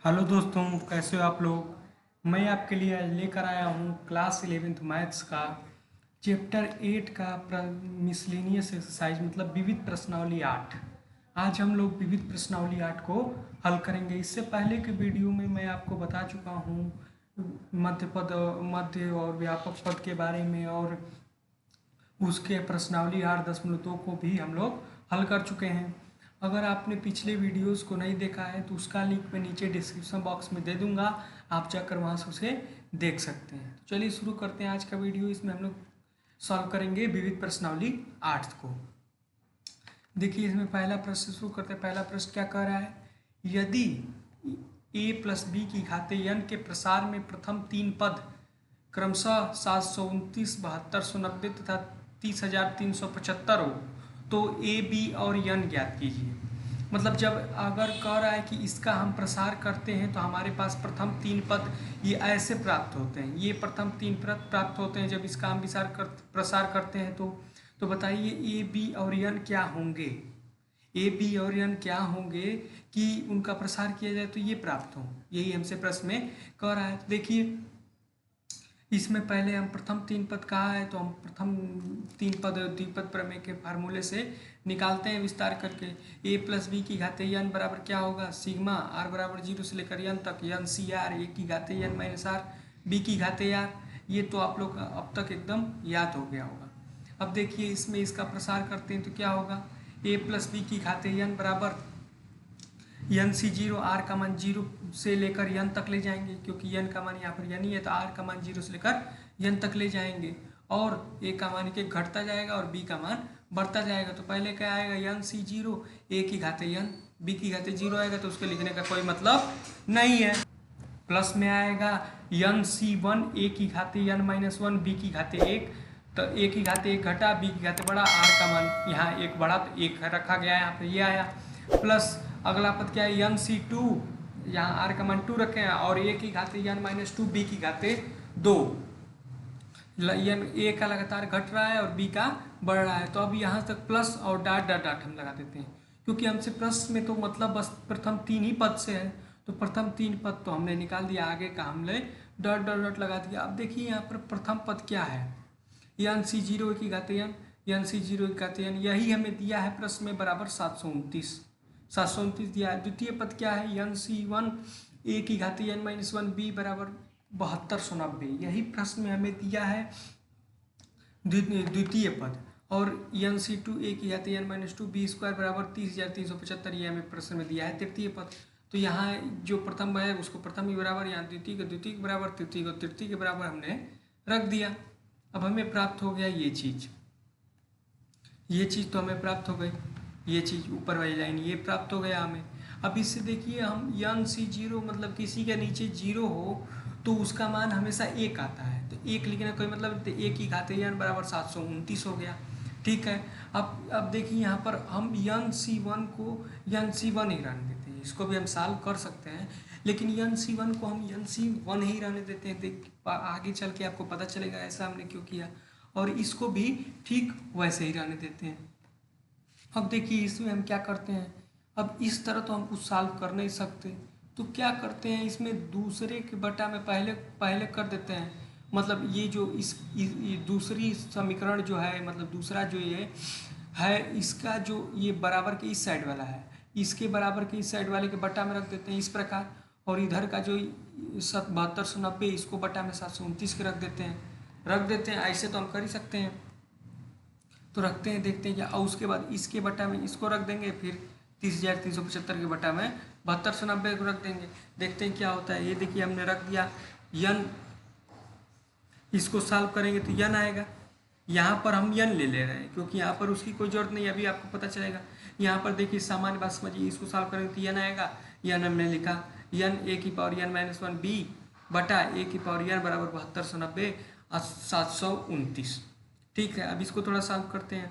Hello दोस्तों, कैसे हो आप लोग। मैं आपके लिए आज लेकर आया हूँ क्लास 11th मैथ्स का चैप्टर 8 का मिसलेनियस एक्सरसाइज मतलब विविध प्रश्नावली 8। आज हम लोग विविध प्रश्नावली 8 को हल करेंगे। इससे पहले के वीडियो में मैं आपको बता चुका हूँ मध्य पद, मध्य और व्यापक पद के बारे में, और उसके प्रश्नावली 8.2 को भी हम लोग हल कर चुके हैं। अगर आपने पिछले वीडियोस को नहीं देखा है तो उसका लिंक मैं नीचे डिस्क्रिप्शन बॉक्स में दे दूंगा, आप जाकर वहाँ से उसे देख सकते हैं। तो चलिए शुरू करते हैं आज का वीडियो। इसमें हम लोग सॉल्व करेंगे विविध प्रश्नावली 8 को। देखिए, इसमें पहला प्रश्न शुरू करते हैं। पहला प्रश्न क्या कह रहा है, यदि a प्लस बी की घाते n के प्रसार में प्रथम तीन पद क्रमशः 729, 7290 तथा 30,375 हो तो ए बी और यन ज्ञात कीजिए। मतलब जब अगर कह रहा है कि इसका हम प्रसार करते हैं तो हमारे पास प्रथम तीन पद ये ऐसे प्राप्त होते हैं, ये प्रथम तीन पद प्राप्त होते हैं जब इसका हम प्रसार करते हैं। तो बताइए ए बी और यन क्या होंगे। ए बी और यन क्या होंगे कि उनका प्रसार किया जाए तो ये प्राप्त हो, यही हमसे प्रश्न में कह रहा है। तो देखिए, इसमें पहले हम प्रथम तीन पद कहा है तो हम प्रथम तीन पद द्विपद प्रमेय के फार्मूले से निकालते हैं विस्तार करके। a प्लस बी की घाते n बराबर क्या होगा, सिग्मा r बराबर 0 से लेकर n तक n सी आर ए की घाते n माइनस आर बी की घाते r। ये तो आप लोग अब तक एकदम याद हो गया होगा। अब देखिए, इसमें इसका प्रसार करते हैं तो क्या होगा, a प्लस बी की घाते n बराबर एन सी 0, आर का मान 0 से लेकर यन तक ले जाएंगे, क्योंकि यन का मान यहाँ पर यन ही है तो आर का मान 0 से लेकर यन तक ले जाएंगे। और ए का मान के घटता जाएगा और बी का मान बढ़ता जाएगा। तो पहले क्या आएगा, एन सी 0, ए की घाते एन, बी की घाते 0 आएगा तो उसके लिखने का कोई मतलब नहीं है। प्लस में आएगा एन सी 1, ए की घाते एन माइनस 1, बी की घाते 1, तो ए की घाते 1 घटा, बी की घाते बढ़ा, आर का मान यहाँ 1 बढ़ा तो 1 रखा गया, यहाँ पर ये आया। प्लस अगला पद क्या है, एन सी 2, यहाँ आर का मान 2 रखे हैं, और ए की घाते एन माइनस 2, बी की घाते 2। एन ए का लगातार घट रहा है और बी का बढ़ रहा है। तो अब यहाँ तक प्लस और डाट डाट डाट हम लगा देते हैं, क्योंकि हमसे प्रश्न में तो मतलब बस प्रथम तीन ही पद से है, तो प्रथम तीन पद तो हमने निकाल दिया, आगे का हमने डॉट डॉट डॉट लगा दिया। अब देखिए यहाँ पर प्रथम पद क्या है, एन सी 0 की घाते एन सी 0 की घाते एन, यही हमें दिया है प्रश्न में, बराबर 729 दिया है। द्वितीय पद क्या है, एन सी 1, ए की घाते एन माइनस 1, बी बराबर 7290, यही प्रश्न में हमें दिया है द्वितीय पद। और एन सी 2, ए की घाते एन माइनस 2, बी स्क्वायर बराबर 30,375, ये हमें प्रश्न में दिया है तृतीय पद। तो यहाँ जो प्रथम है उसको प्रथम ही बराबर, यहाँ द्वितीय के बराबर, तृतीय को तृतीय के बराबर हमने रख दिया। अब हमें प्राप्त हो गया ये चीज़ तो हमें प्राप्त हो गई, ये चीज़ ऊपर वाली लाइन ये प्राप्त हो गया हमें। अब इससे देखिए, हम एन सी 0 मतलब किसी के नीचे 0 हो तो उसका मान हमेशा 1 आता है, तो 1 लिखने का कोई मतलब, तो 1 की घाते एन बराबर 729 हो गया। ठीक है, अब देखिए यहाँ पर हम एन सी 1 को एन सी 1 ही रहने देते हैं, इसको भी हम सॉल्व कर सकते हैं, लेकिन एन सी 1 को हम एन सी 1 ही रहने देते हैं। देख आगे चल के आपको पता चलेगा ऐसा हमने क्यों किया, और इसको भी ठीक वैसे ही रहने देते हैं। अब देखिए, इसमें हम क्या करते हैं, अब इस तरह तो हम कुछ सॉल्व कर नहीं सकते, तो क्या करते हैं, इसमें दूसरे के बटा में पहले कर देते हैं। मतलब ये जो ये दूसरी समीकरण जो है, मतलब दूसरा जो ये है, इसका जो ये बराबर के इस साइड वाला है, इसके बराबर के इस साइड वाले के बटा में रख देते हैं इस प्रकार, और इधर का जो 7290 इसको बटा में 729 के रख देते हैं। ऐसे तो हम कर ही सकते हैं, तो रखते हैं, देखते हैं क्या। और उसके बाद इसके बटा में इसको रख देंगे, फिर 30,375 के बटा में 7290 को रख देंगे, देखते हैं क्या होता है। ये देखिए हमने रख दिया यन, इसको सॉल्व करेंगे तो यन आएगा। यहाँ पर हम यन ले रहे हैं क्योंकि यहाँ पर उसकी कोई जरूरत नहीं है, अभी आपको पता चलेगा। यहाँ पर देखिए सामान्य बात समझिए, इसको सॉल्व करेंगे तो यन आएगा। यन हमने लिखा, यन ए की पावर एन माइनस 1 बी बटा ए की पावर एन बराबर 7290 और 729। ठीक है, अब इसको थोड़ा सॉल्व करते हैं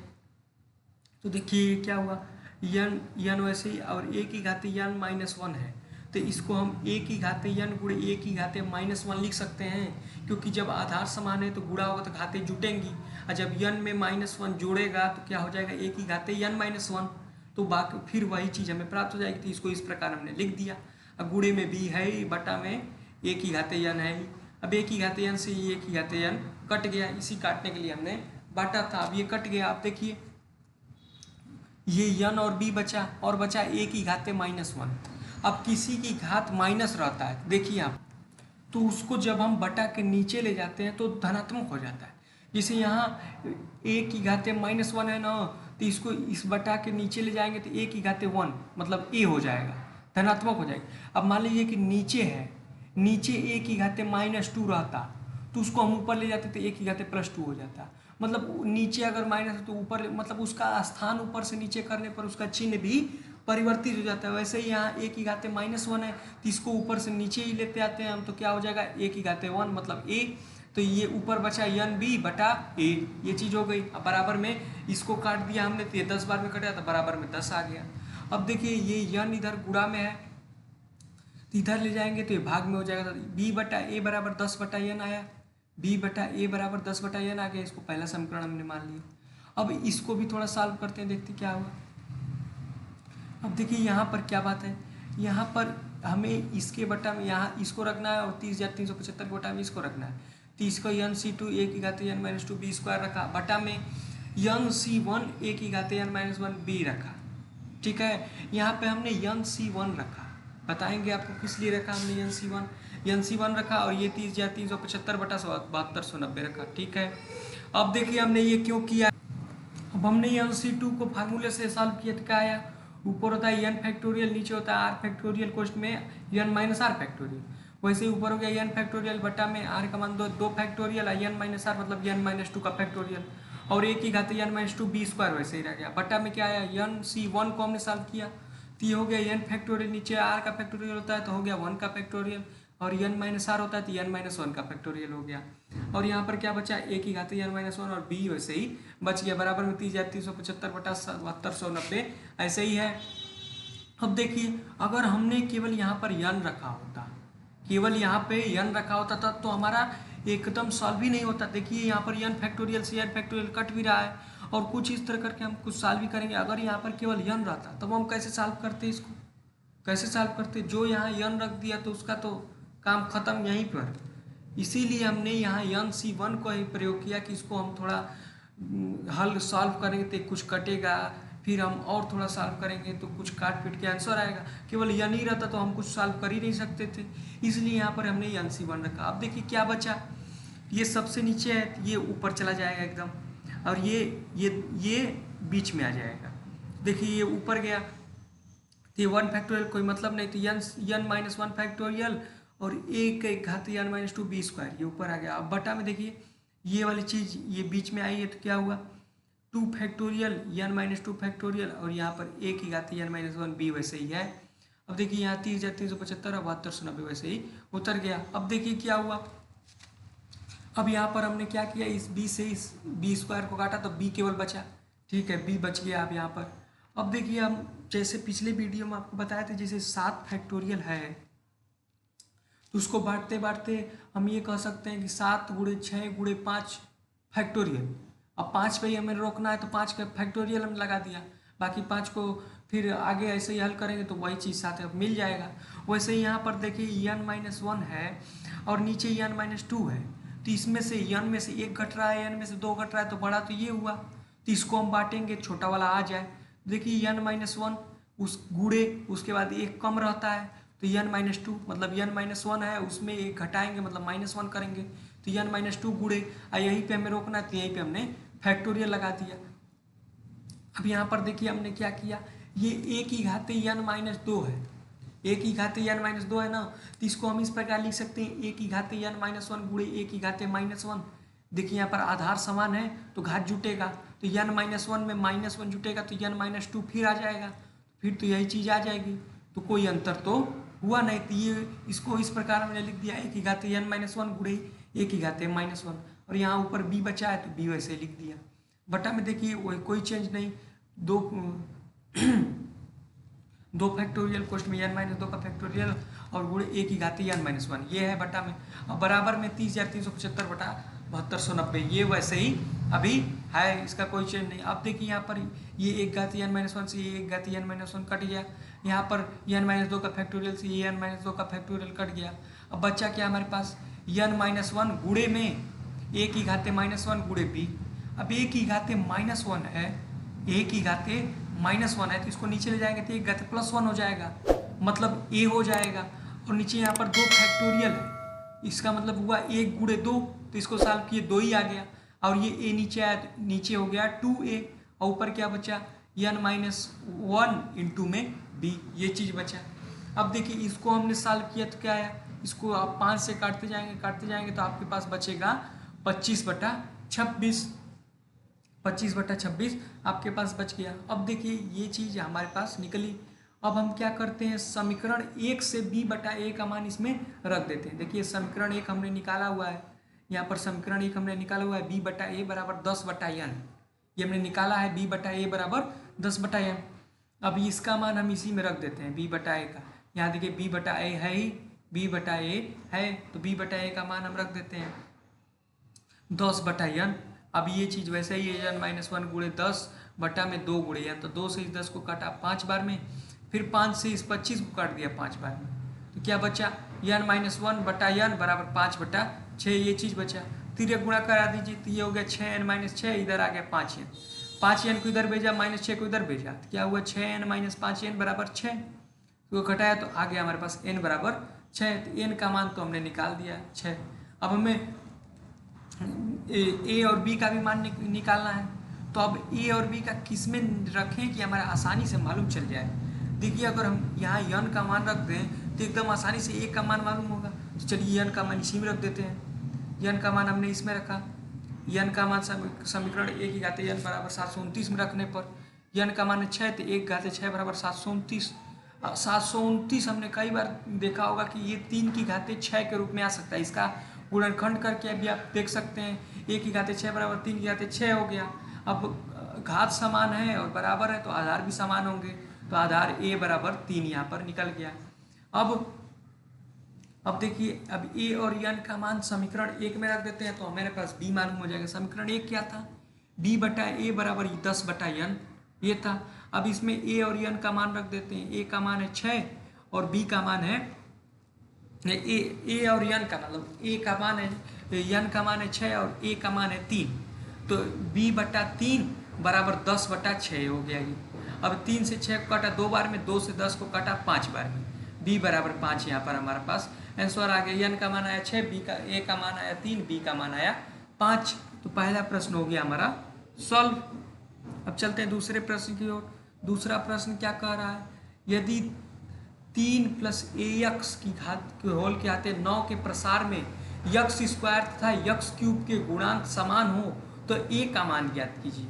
तो देखिए क्या हुआ, यन वैसे ही, और ए की घाते यन माइनस 1 है, तो इसको हम ए की घाते यन गुणे ए की घाते माइनस 1 लिख सकते हैं, क्योंकि जब आधार समान है तो गुणा होगा तो घाते जुटेंगी, और जब यन में माइनस 1 जोड़ेगा तो क्या हो जाएगा, ए की घाते यन माइनस 1, तो बाकी फिर वही चीज़ हमें प्राप्त हो जाएगी। तो इसको इस प्रकार हमने लिख दिया। अब गुणे में बी है ही, बटा में ए की घाते n है ही। अब ए की घाते n से ये की घाते n कट गया, इसी काटने के लिए हमने बांटा था। अब ये कट गया। आप देखिए ये n और b बचा, और बचा ए की घाते -1। अब किसी की घात माइनस रहता है, देखिए आप, तो उसको जब हम बटा के नीचे ले जाते हैं तो धनात्मक हो जाता है। जैसे यहाँ ए की घाते -1 है ना, तो इसको इस बटा के नीचे ले जाएंगे तो ए की घाते 1 मतलब ए हो जाएगा, धनात्मक हो जाएगा। अब मान लीजिए कि नीचे है, नीचे ए की घाते -2 रहता तो उसको हम ऊपर ले जाते तो ए की घाते +2 हो जाता। मतलब नीचे अगर माइनस है तो ऊपर, मतलब उसका स्थान ऊपर से नीचे करने पर उसका चिन्ह भी परिवर्तित हो जाता है। वैसे ही यहाँ ए की घाते -1 है तो इसको ऊपर से नीचे ही लेते आते हैं हम, तो क्या हो जाएगा ए की घाते 1 मतलब ए, तो ये ऊपर बचा n b बटा ए, ये चीज़ हो गई। अब बराबर में इसको काट दिया हमने तो ये 10 बार में कटा तो बराबर में 10 आ गया। अब देखिए ये n इधर गुणा में है तो इधर ले जाएंगे तो ये भाग में हो जाएगा, तो b बटा ए बराबर 10 बटा n आया, b बटा ए बराबर 10 बटा n आ गया। इसको पहला समीकरण हमने मान लिया। अब इसको भी थोड़ा सॉल्व करते हैं, देखते क्या हुआ। अब देखिए यहाँ पर क्या बात है, यहाँ पर हमें इसके बटा में यहाँ इसको रखना है और 30,375 के बटा में इसको रखना है। 30 को n/2 ए की घाते n-2 b स्क्वायर रखा, बटा में n/1 ए की घाते n-1 b रखा। ठीक है, यहाँ पे हमने n/1 रखा, बताएंगे आपको किस लिए रखा हमने n/1 रखा, और ये 30,375 बटा 7290 रखा। ठीक है, अब देखिए हमने ये क्यों किया। अब हमने n/2 को फार्मूले से सॉल्व किया तो क्या आया, ऊपर होता है n फैक्टोरियल, नीचे होता है r फैक्टोरियल, कोष्ट में n माइनस r फैक्टोरियल। वैसे ही ऊपर हो गया n फैक्टोरियल बटा में r का मान 2 फैक्टोरियल, n माइनस r मतलब n-2 का फैक्टोरियल, और ए की घाते n-2 b स्क्वायर वैसे ही रह गया। बटा में क्या आया, n/1 को हमने सॉल्व किया तो ये हो गया n फैक्टोरियल, नीचे r का फैक्टोरियल होता है तो हो गया 1 का फैक्टोरियल, और n माइनस r होता है तो n-1 का फैक्टोरियल हो गया। और यहाँ पर क्या बचा, ए की घाते n-1 और b वैसे ही बच गया, बराबर में 30,375 बटा 7290 ऐसे ही है। अब देखिए अगर हमने केवल यहाँ पर n रखा होता, केवल यहाँ पे n रखा होता तब तो हमारा एकदम सॉल्व ही नहीं होता। देखिए यहाँ पर n फैक्टोरियल से n फैक्टोरियल कट भी रहा है, और कुछ इस तरह करके हम कुछ सॉल्व भी करेंगे। अगर यहाँ पर केवल n रहता तब हम कैसे सॉल्व करते, इसको कैसे सॉल्व करते, जो यहाँ n रख दिया तो उसका तो काम खत्म यहीं पर। इसीलिए हमने यहाँ n/1 को ही प्रयोग किया कि इसको हम थोड़ा हल सॉल्व करेंगे तो कुछ कटेगा, फिर हम और थोड़ा सॉल्व करेंगे तो कुछ काट पीट के आंसर आएगा। केवल n ही रहता तो हम कुछ सॉल्व कर ही नहीं सकते थे, इसलिए यहाँ पर हमने n/1 रखा। अब देखिए क्या बचा, ये सबसे नीचे है तो ये ऊपर चला जाएगा एकदम, और ये बीच में आ जाएगा। देखिए ये ऊपर गया तो ये 1 फैक्टोरियल कोई मतलब नहीं, तो n-1 फैक्टोरियल और ए के घाते n-2 b स्क्वायर ये ऊपर आ गया। अब बटा में देखिए ये वाली चीज़ ये बीच में आई है तो क्या हुआ, 2 फैक्टोरियल n-2 फैक्टोरियल, और यहाँ पर ए की घाते n-1 b वैसे ही है। अब देखिए यहाँ 30,375 और 7290 वैसे ही उतर गया। अब देखिए क्या हुआ, अब यहाँ पर हमने क्या किया, इस b से इस b स्क्वायर को काटा तो b केवल बचा। ठीक है, b बच गया। अब यहाँ पर अब देखिए हम जैसे पिछले वीडियो में आपको बताया था, जैसे 7 फैक्टोरियल है तो उसको बांटते बांटते हम ये कह सकते हैं कि 7 × 6 × 5 फैक्टोरियल। अब 5 पे ही हमें रोकना है तो 5 का फैक्टोरियल हम लगा दिया, बाकी 5 को फिर आगे ऐसे ही हल करेंगे तो वही चीज़ साथ अब मिल जाएगा। वैसे ही यहाँ पर देखिए n-1 है और नीचे n-2 है, तो इसमें से n में से 1 घट रहा है, n में से 2 घट रहा है, तो बड़ा तो ये हुआ, तो इसको हम बांटेंगे, छोटा वाला आ जाए। देखिए n-1 उस गुणे उसके बाद 1 कम रहता है तो n-2 मतलब n-1 है, उसमें 1 घटाएंगे मतलब -1 करेंगे तो n-2 गुणे, यहीं पे हमें रोकना है तो यहीं पे हमने फैक्टोरियल लगा दिया। अब यहाँ पर देखिए हमने क्या किया, ये ए की घाते n-2 है, ए की घाते n-2 है ना, तो इसको हम इस प्रकार लिख सकते हैं, ए की घाते n-1 गुणे ए की घाते -1। देखिए यहाँ पर आधार समान है तो घात जुटेगा, तो n-1 में -1 जुटेगा तो n-2 फिर आ जाएगा, फिर तो यही चीज़ आ जाएगी, तो कोई अंतर तो हुआ नहीं। तो ये इसको इस प्रकार हमने लिख दिया, ए की घाते n-1 गुणे ए की घाते -1, और यहाँ ऊपर b बचा है तो b वैसे लिख दिया। बटा में देखिए वही कोई चेंज नहीं, 2 फैक्टोरियल कोष्ट में n-2 का फैक्टोरियल और गुणे ए की घाते n-1 ये है बटा में। अब बराबर में 30,375 बटा 7290 ये वैसे ही अभी है, इसका कोई चेंज नहीं। अब देखिए यहाँ पर ये 1 घाते n-1 से ये 1 घाते n-1 कट गया, यहाँ पर n माइनस दो का फैक्टोरियल से n माइनस दो का फैक्टोरियल कट गया। अब बच्चा क्या हमारे पास n माइनस वन गुणे में a की घाते माइनस वन गुणे b। अब a की घाते माइनस वन है, a की घाते माइनस वन है तो इसको नीचे ले जाएंगे तो एक घाते प्लस वन हो जाएगा, मतलब a हो जाएगा। और नीचे यहाँ पर दो फैक्टोरियल है, इसका मतलब हुआ एक गुणे दो, तो इसको सॉल्व किए दो ही आ गया। और ये a नीचे आया तो नीचे हो गया 2a, और ऊपर क्या बचा n माइनस वन इंटू में b, ये चीज़ बचा। अब देखिए इसको हमने सॉल्व किया तो क्या आया, इसको आप 5 से काटते जाएंगे तो आपके पास बचेगा 25/26, 25/26 आपके पास बच गया। अब देखिए ये चीज़ हमारे पास निकली। अब हम क्या करते हैं, समीकरण 1 से b/a का मान इसमें रख देते हैं। देखिए समीकरण 1 हमने निकाला हुआ है, यहाँ पर समीकरण 1 हमने निकाला हुआ है b/a बराबर 10/n, ये हमने निकाला है b/a बराबर 10/n। अब इसका मान हम इसी में रख देते हैं b/a का, यहाँ देखिए b/a है ही, b/a है तो b/a का मान हम रख देते हैं 10/n। अब ये चीज़ वैसे ही है n माइनस वन गुणे 10 बटा में 2 गुणे n, तो 2 से इस 10 को काटा 5 बार में, फिर 5 से इस 25 को काट दिया 5 बार में, तो क्या बचा n माइनस वन बटा n बराबर 5/6, ये चीज़ बचा। फिर ये गुणा करा दीजिए तो ये हो गया 6n माइनस 6, इधर आ गया 5n, 5n को इधर भेजा माइनस 6 को इधर भेजा तो क्या हुआ 6n माइनस 5n बराबर 6, तो घटाया तो आ गया हमारे पास n बराबर 6, तो n का मान तो हमने निकाल दिया 6। अब हमें a और b का भी मान निकालना है, तो अब a और b का किस में रखें कि हमारा आसानी से मालूम चल जाए। देखिए अगर हम यहाँ n का मान रख दें तो एकदम आसानी से a का मान मालूम होगा, तो चलिए n का मान इसी में रख देते हैं। n का मान हमने इसमें रखा, n का मान समीकरण 1 की घाते n बराबर 729 में रखने पर n का मान है 6, तो 1 घाते 6 बराबर 729। 729 हमने कई बार देखा होगा कि ये 3 की घाते 6 के रूप में आ सकता है, इसका गुणनखंड करके अभी आप देख सकते हैं 1 की घाते 6 बराबर 3 की घाते 6 हो गया। अब घात समान है और बराबर है तो आधार भी समान होंगे, तो आधार a बराबर 3 यहाँ पर निकल गया। अब देखिए अब a और n का मान समीकरण 1 में रख देते हैं तो हमारे पास b मालूम हो जाएगा। समीकरण 1 क्या था, b/a बराबर 10/n ये था। अब इसमें a और n का मान रख देते हैं, a का मान है 6 और b का मान है a और n का मतलब a का मान है n का मान है 6 और a का मान है 3, तो b/3 बराबर 10/6 हो गया ये। अब 3 से 6 को काटा 2 बार में, 2 से 10 को काटा 5 बार में, b बराबर 5 यहाँ पर हमारे पास आंसर आ गया। n का मान आया 6, a का मान आया 3, b का मान आया 5, तो पहला प्रश्न हो गया हमारा सॉल्व। अब चलते हैं दूसरे प्रश्न की ओर। दूसरा प्रश्न क्या कह रहा है, यदि 3 + ax की घात के होल के घाते 9 के प्रसार में x² तथा x³ के गुणांक समान हो तो a का मान ज्ञात कीजिए।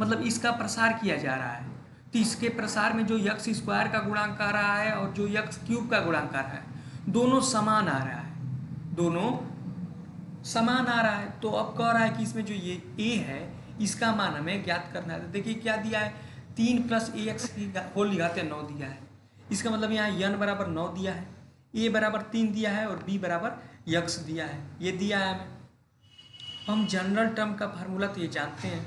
मतलब इसका प्रसार किया जा रहा है तो इसके प्रसार में जो x² का गुणांक आ रहा है और जो x³ का गुणांक आ रहा है दोनों समान आ रहा है, दोनों समान आ रहा है। तो अब कह रहा है कि इसमें जो ये a है इसका मान हमें ज्ञात करना है। देखिए क्या दिया है, 3 + ax की होल घाते 9 दिया है, इसका मतलब यहाँ n बराबर 9 दिया है, a बराबर 3 दिया है और b बराबर x दिया है, ये दिया है हमें। हम जनरल टर्म का फार्मूला तो ये जानते हैं,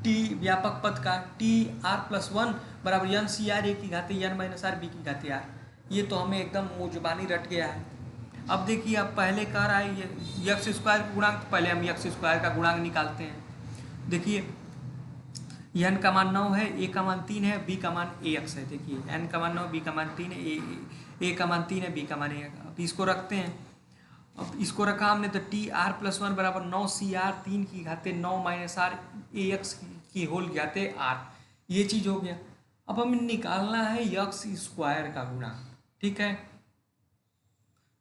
t व्यापक पद का t r+1 बराबर n/r a की घाते n - r b की घाते r, ये तो हमें एकदम मुँह रट गया है। अब देखिए अब पहले कह रहा है ये x² का गुणांक, तो पहले हम x² का गुणांक निकालते हैं। देखिए n का मान 9 है, a का मान 3 है, b का मान ax है। देखिए n का मान 9, b का मान 3 है, a का मान 3 है, b का मान ax। अब इसको रखते हैं, अब इसको रखा हमने तो tr+1 बराबर 9cr 3 की घाते 9 - r ax की होल घाते r, ये चीज़ हो गया। अब हमें निकालना है x² का गुणांक, ठीक है,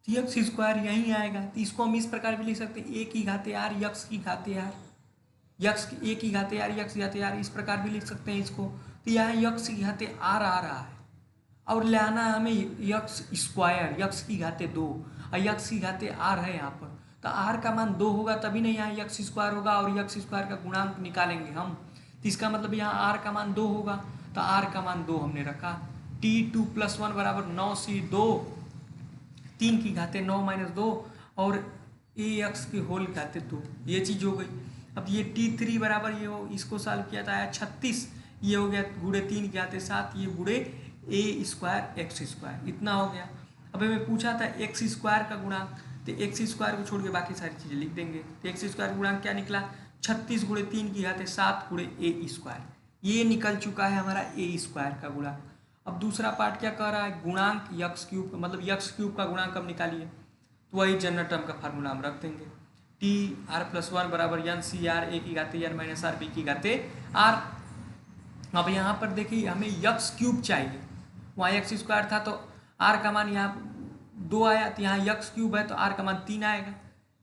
तो x² यहीं आएगा, तो इसको हम इस प्रकार भी लिख सकते हैं a की घाते r x की घाते r, a की घाते r x की घाते r, इस प्रकार भी लिख सकते हैं इसको। तो यहाँ x की घाते r आ रहा है और ले आना है हमें x² x की घाते 2 और x की घाते r है यहाँ पर, तो r का मान 2 होगा तभी नहीं यहाँ x² होगा और x² का गुणांक निकालेंगे हम, तो इसका मतलब यहाँ r का मान 2 होगा, तो r का मान 2 हमने रखा। t2+1 बराबर 9c2 3 की घाते 9 - 2 और ax की होल घाते 2, ये चीज़ हो गई। अब ये t3 बराबर ये हो, इसको सॉल्व किया था आया 36, ये हो गया गुणे 3 की घाते 7, ये गुणे ए स्क्वायर एक्स स्क्वायर, इतना हो गया। अब हमें पूछा था एक्स स्क्वायर का गुणांक, तो एक्स स्क्वायर को छोड़ के बाकी सारी चीज़ें लिख देंगे। तो एक्स स्क्वायर गुणांक क्या निकला, 36 गुणे 3 की घात 7 गुणे ए स्क्वायर, ये निकल चुका है हमारा ए स्क्वायर का गुणांक। अब दूसरा पार्ट क्या कह रहा है, गुणांक यक्स क्यूब, मतलब यक्स क्यूब का गुणांक अब निकालिए। तो वही जनरल टर्म का फार्मूला हम रख देंगे, टी आर प्लस 1 बराबर एन सी आर ए की घाते एन माइनस आर बी की घाते आर। अब यहाँ पर देखिए हमें यक्स क्यूब चाहिए, वहाँ एक्स स्क्वायर था तो आर का मान यहाँ 2 आया, तो यहाँ यक्स क्यूब है तो आर का मान 3 आएगा।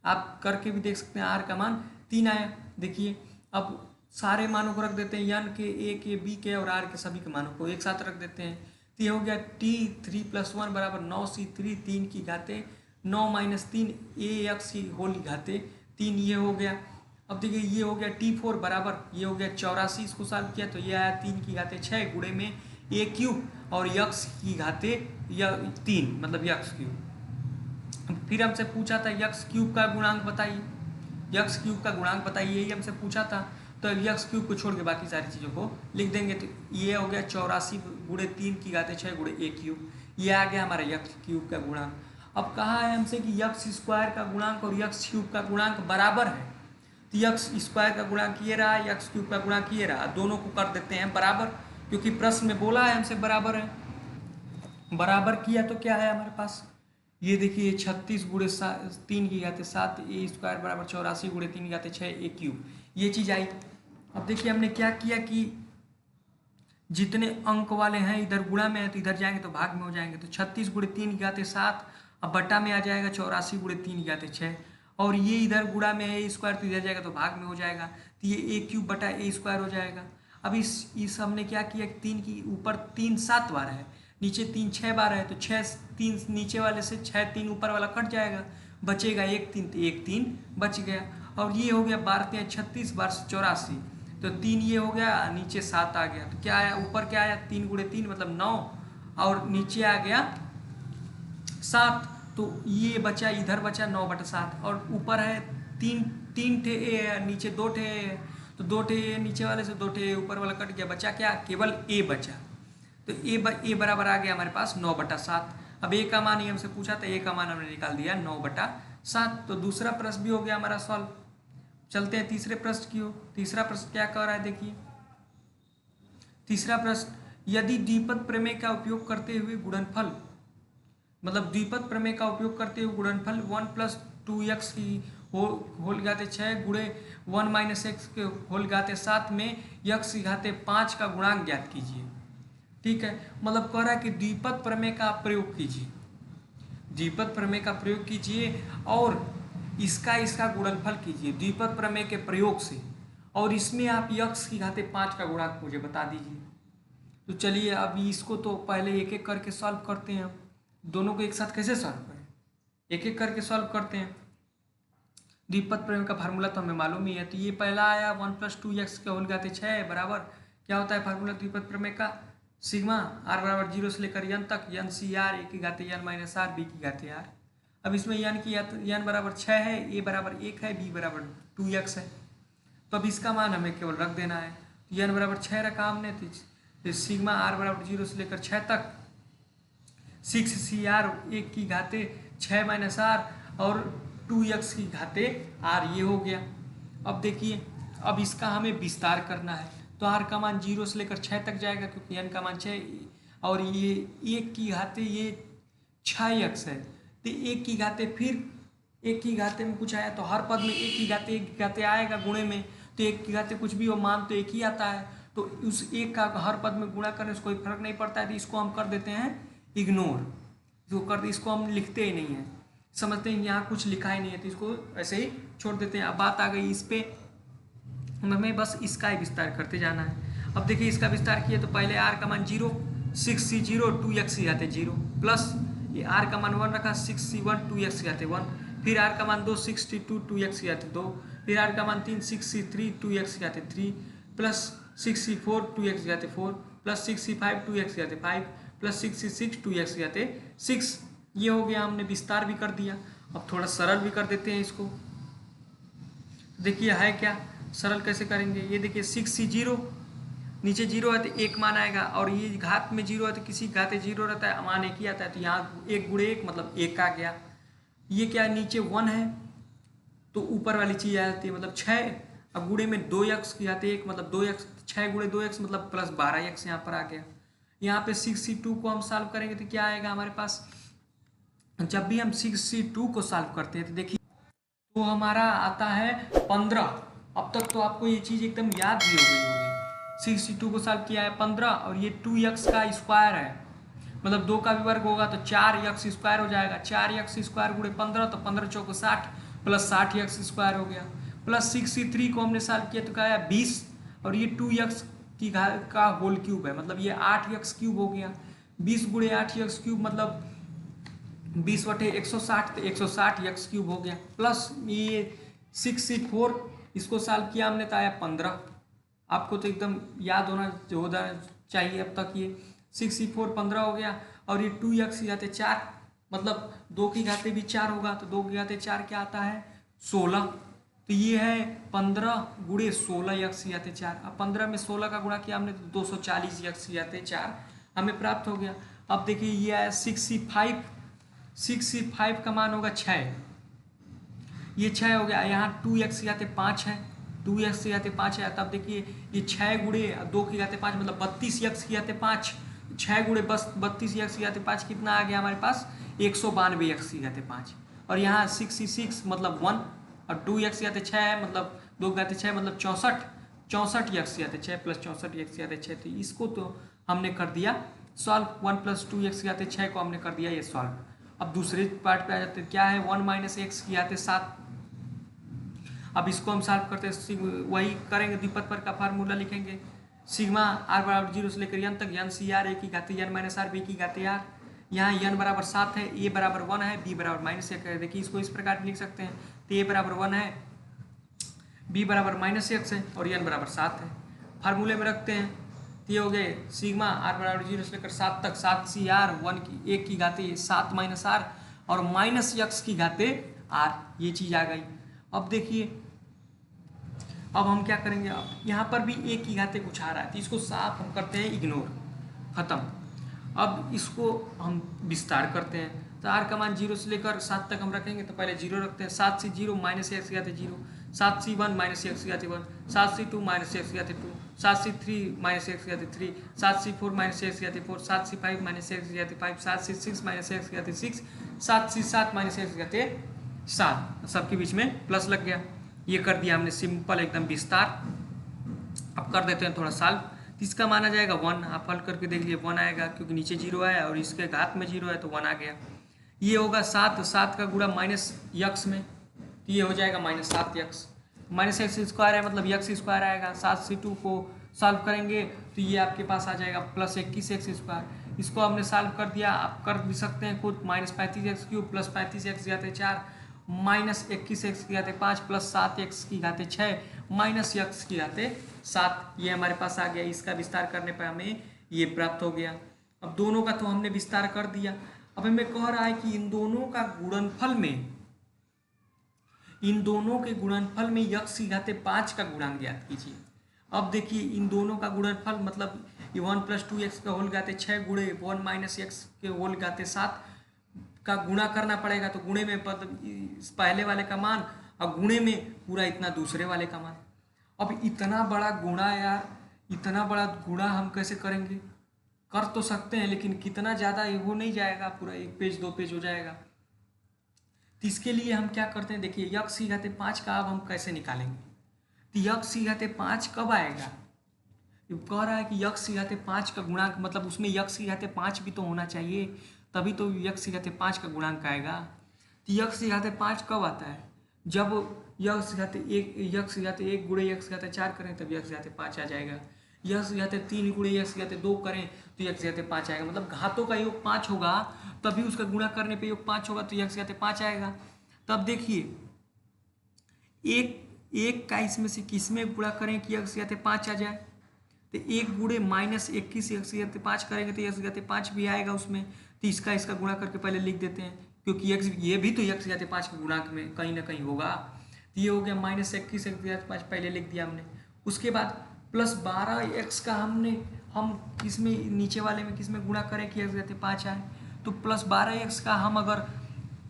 आप करके भी देख सकते हैं, आर का मान 3 आया। देखिए अब सारे मानों को रख देते हैं, एन के, ए के, बी के और आर के सभी के मानों को एक साथ रख देते हैं। तो ये हो गया टी 3 + 1 बराबर 9 सी 3 3 की घाते 9 - 3 ए एक्स की होल की घाते 3, ये हो गया। अब देखिए ये हो गया T4 बराबर, ये हो गया 84, इसको सॉल्व किया तो ये आया 3 की घाते 6 गुणे में ए क्यूब और यक्स की घाते 3 मतलब यक्स क्यूब। फिर हमसे पूछा था यक्स क्यूब का गुणांक बताइए, यक्स क्यूब का गुणांक बताइए, यही हमसे पूछा था। तो यक्स क्यूब को छोड़ के बाकी सारी चीज़ों को लिख देंगे। तो ये हो गया 84 गुणे 3 की घाते 6 गुणे ए क्यूब, ये आ गया हमारा यक्स क्यूब का गुणांक। अब कहा है हमसे कि यक्स स्क्वायर का गुणांक और यक्स क्यूब का गुणांक बराबर है। तो यक्स स्क्वायर का गुणांक ये रहा, यक्स क्यूब का गुणांक ये रहा, दोनों को कर देते हैं बराबर, क्योंकि प्रश्न में बोला है हमसे बराबर है। बराबर किया तो क्या है हमारे पास, ये देखिए 36 गुणे 3 की घाते 7 ए स्क्वायर बराबर 84 गुणे 3 की घाते 6 ए क्यूब, ये चीज़ आई। अब देखिए हमने क्या किया कि जितने अंक वाले हैं इधर गुणा में है तो इधर जाएंगे तो भाग में हो जाएंगे। तो 36 गुणे 3 की घाते 7 अब बट्टा में आ जाएगा 84 गुणे 3 की घाते 6, और ये इधर गुणा में है ए स्क्वायर तो इधर जाएगा तो भाग में हो जाएगा, तो ये ए क्यूब बटा ए स्क्वायर हो जाएगा। अब इस हमने क्या किया कि 3 की ऊपर 3 7 बार है, नीचे 3 6 बार है, तो 6 3 नीचे वाले से 6 3 ऊपर वाला कट जाएगा, बचेगा 1 3, तो 1 3 बच गया। और ये हो गया 12 36 बार 84, तो 3 ये हो गया, नीचे 7 आ गया, तो क्या आया ऊपर क्या आया 3 गुणे 3 मतलब 9, और नीचे आ गया 7, तो ये बचा इधर बचा 9/7, और ऊपर है 3 ठे ए है, नीचे 2 ठे ए है, तो 2 ठे ए नीचे वाले से 2 ठे ए ऊपर वाला कट गया, बचा क्या केवल ए बचा। तो ए बराबर आ गया हमारे पास 9/7। अब ए का मान ही हमसे पूछा था, ए का मान हमने निकाल दिया 9/7। तो दूसरा प्रश्न भी हो गया हमारा सॉल्व। चलते हैं तीसरे प्रश्न की ओर। तीसरा प्रश्न क्या कह रहा है, देखिए तीसरा प्रश्न, यदि द्विपद प्रमेय का उपयोग करते हुए गुणनफल, मतलब द्विपद प्रमेय का उपयोग करते हुए गुणनफल 1 + 2x की होल घाते 6 गुणे 1 - x के होल घाते 7 में x की घाते 5 का गुणांक ज्ञात कीजिए। ठीक है, मतलब कह रहा है कि द्विपद प्रमेय का प्रयोग कीजिए, द्विपद प्रमेय का प्रयोग कीजिए और इसका गुणनफल कीजिए द्विपद प्रमेय के प्रयोग से, और इसमें आप x की घाते 5 का गुणांक मुझे बता दीजिए। तो चलिए अब इसको तो पहले एक एक करके सॉल्व करते हैं। हम दोनों को एक साथ कैसे सॉल्व करें, एक एक करके सॉल्व करते हैं। द्विपद प्रमेय का फार्मूला तो हमें मालूम ही है। तो ये पहला आया 1 + 2x के होल घाते 6 बराबर क्या होता है फार्मूला द्विपद प्रमेय का, सिग्मा r बराबर 0 से लेकर n तक n सी आर ए की घाते n माइनस आर बी की घाते r। अब इसमें n बराबर 6 है, a बराबर 1 है, b बराबर 2x है, तो अब इसका मान हमें केवल रख देना है। तो n बराबर 6 रखा हमने, तो सिग्मा r बराबर 0 से लेकर 6 तक 6 सी आर 1 की घाते 6 माइनस आर और 2x की घाते r, ये हो गया। अब देखिए अब इसका हमें विस्तार करना है, तो r का मान 0 से लेकर 6 तक जाएगा क्योंकि n का मान 6, और ये 1 की घाते ये 6x है, तो 1 की घाते फिर 1 की घाते में कुछ आया तो हर पद में 1 की घाते आएगा गुणे में, तो 1 की घाते कुछ भी हो मान तो 1 ही आता है, तो उस 1 का हर पद में गुणा करने से कोई फर्क नहीं पड़ता है, तो इसको हम कर देते हैं इग्नोर, जो कर इसको हम लिखते ही नहीं है, समझते हैं यहाँ कुछ लिखा ही नहीं है, तो इसको ऐसे ही छोड़ देते हैं। अब बात आ गई इस पे, हमें बस इसका ही विस्तार करते जाना है। अब देखिए इसका विस्तार किए तो पहले r का मान 0 6c 0 2x की घाते 0 प्लस ये r का मान 1 रखा 6c 1 2x की घाते 1, फिर r का मान 2 62 2x की घाते 2, फिर r का मान 3 6c 3 2x की घाते 3 प्लस 6c 4 2x की घाते 4 प्लस 6c 5 2x की घाते 5 प्लस 6c 6 2x की घाते 6, ये हो गया। हमने विस्तार भी कर दिया। अब थोड़ा सरल भी कर देते हैं इसको। देखिए है क्या, सरल कैसे करेंगे, ये देखिए 6c 0 नीचे जीरो है तो एक मान आएगा, और ये घात में जीरो है तो किसी घाते जीरो रहता है, मान एक ही आता है, तो यहाँ एक गुणे एक मतलब एक आ गया। ये क्या है, नीचे 1 है तो ऊपर वाली चीज आ जाती है मतलब 6। अब गुणे में 2x की आती है एक मतलब 2x, 6 गुणे 2x मतलब प्लस 12x यहाँ पर आ गया। यहाँ पे 6c2 को हम सॉल्व करेंगे तो क्या आएगा हमारे पास, जब भी हम 6c2 को सॉल्व करते हैं तो देखिए तो हमारा आता है 15। अब तक तो आपको ये चीज़ एकदम याद भी हो गई होगी। 6c2 को सॉल्व किया है 15, और ये 2x का स्क्वायर है मतलब 2 का भी वर्ग होगा तो 4x स्क्वायर हो जाएगा। 4x स्क्वायर गुणे 15 तो 15 चौको 60 प्लस 60x स्क्वायर हो गया। प्लस 6c3 को हमने सॉल्व किया तो क्या आया 20, और ये 2x का होल क्यूब है मतलब ये 8x क्यूब हो गया। 20 गुणे 8x क्यूब मतलब 20/160 तो 160x क्यूब हो गया। प्लस ये 6c4 इसको सॉल्व किया हमने तो आया 15। आपको तो एकदम याद होना चाहिए अब तक। ये 6c4 15 हो गया, और ये 2x की घाते 4 मतलब 2 की घाते भी 4 होगा तो 2 की घाते 4 क्या आता है 16। तो ये है 15 गुणे 16x की घाते 4। अब 15 में 16 का गुणा किया हमने तो 240x की घाते 4 हमें प्राप्त हो गया। अब देखिए ये आया 6c5 का मान होगा 6, ये 6 हो गया। यहाँ 2x की घाते 5 है, 2x की घाते 5 है, तब देखिए ये 6 गुणे 2 की घाते 5 मतलब 32x की घाते 5। 6 गुणे बस 32x की घाते 5 कितना आ गया हमारे पास 192x की घाते 5। और यहाँ 6c6 मतलब 1, और 2x की घाते 6 है मतलब 2 की घाते 6 मतलब 64x की घाते 6 प्लस 64x की घाते 6। तो इसको तो हमने कर दिया सॉल्व। 1 + 2x की घाते 6 को हमने कर दिया ये सॉल्व। अब दूसरे पार्ट पे आ जाते हैं, क्या है 1 - x की घाते 7। अब इसको हम सॉल्व करते हैं, वही करेंगे द्विपद पर का फार्मूला लिखेंगे, सिग्मा r बराबर 0 से लेकर n तक n CR a की घाते n - r b की घाते r। यहाँ n बराबर 7 है, a बराबर 1 है, b बराबर -1 है। देखिए इसको इस प्रकार लिख सकते हैं, तो a बराबर 1 है, b बराबर -x है और n बराबर 7 है। फार्मूले में रखते हैं तो ये हो गए सिग्मा r बराबर 0 से लेकर 7 तक 7 CR 1 की घाते 7 - r और -x की घाते r, ये चीज़ आ गई। अब देखिए अब हम क्या करेंगे, अब यहाँ पर भी a की घाते कुछ आ रहा है तो इसको साफ हम करते हैं इग्नोर, खत्म। अब इसको हम विस्तार करते हैं तो r का मान 0 से लेकर 7 तक हम रखेंगे तो पहले 0 रखते हैं। 7 से 0 -x की घाते 0, 7 से 1 -x की घाते 1, 7 से 2 -x की घाते 2, 7 से 3 -x की घाते 3, 7 से 4 -x की घाते 4, 7 से 5 -x की घाते 5, 7 से 6 -x की घाते 6, 7 से 7 -x की घाते 7, सबके बीच में प्लस लग गया। ये कर दिया हमने सिंपल एकदम विस्तार। अब कर देते हैं थोड़ा सॉल्व, तो इसका माना जाएगा 1। आप हल करके देख लिए 1 आएगा क्योंकि नीचे 0 है और इसके घात में 0 है तो 1 आ गया। ये होगा 7 का गुणा -x में तो ये हो जाएगा -7x। -x स्क्वायर है मतलब x स्क्वायर आएगा। 7 से 2 को सॉल्व करेंगे तो ये आपके पास आ जाएगा +21x स्क्वायर। इसको हमने सॉल्व कर दिया, आप कर भी सकते हैं खुद। -35x³ + 35x की घाते 4 -21x की घाते 5 + 7x की घाते 6 -x की घाते 7, ये हमारे पास आ गया। इसका विस्तार करने पर हमें ये प्राप्त हो गया। अब दोनों का तो हमने विस्तार कर दिया। अब हमें कह रहा है कि इन दोनों का गुणनफल में, इन दोनों के गुणनफल में x की घाते 5 का गुणांक ज्ञात कीजिए। अब देखिए इन दोनों का गुणनफल मतलब ये 1 + 2x का होल घाते 6 गुणे 1 - x के होल घाते 7 का गुणा करना पड़ेगा। तो गुणे में पहले वाले का मान और गुणे में पूरा इतना दूसरे वाले का मान। अब इतना बड़ा गुणा यार, इतना बड़ा गुणा हम कैसे करेंगे, कर तो सकते हैं लेकिन कितना ज़्यादा वो नहीं जाएगा, पूरा 1 पेज 2 पेज हो जाएगा। तो इसके लिए हम क्या करते हैं, देखिए x की घाते 5 का अब हम कैसे निकालेंगे। तो x की घाते 5 कब आएगा, ये कह रहा है कि x की घाते 5 का गुणांक मतलब उसमें x की घाते 5 भी तो होना चाहिए, तभी तो x की घाते 5 का गुणांक आएगा। तो x की घाते 5 कब आता है, जब x की घाते 1 गुणे x की घाते 4 करें तब x की घाते 5 आ जाएगा। x की घाते 3 गुणे x की घाते 2 करें तो x की घाते 5 आएगा। मतलब घातों का योग 5 होगा तभी उसका गुणा करने पे योग 5 होगा तो x की घाते 5 आएगा। तब देखिए एक का इसमें से किसमें गुणा करें कि x की घाते 5 आ जाए, तो 1 गुणे -21 x की घाते 5 करेंगे तो x की घाते 5 भी आएगा उसमें। तो इसका गुणा करके पहले लिख देते हैं क्योंकि x ये भी तो x की घाते 5 के गुणांक में कहीं ना कहीं होगा। तो ये हो गया -21 x की घाते 5 पहले लिख दिया हमने। उसके बाद प्लस 12x का हम किस में नीचे वाले में किस में गुणा करें कि x घाते 5 आए, तो प्लस 12x का हम अगर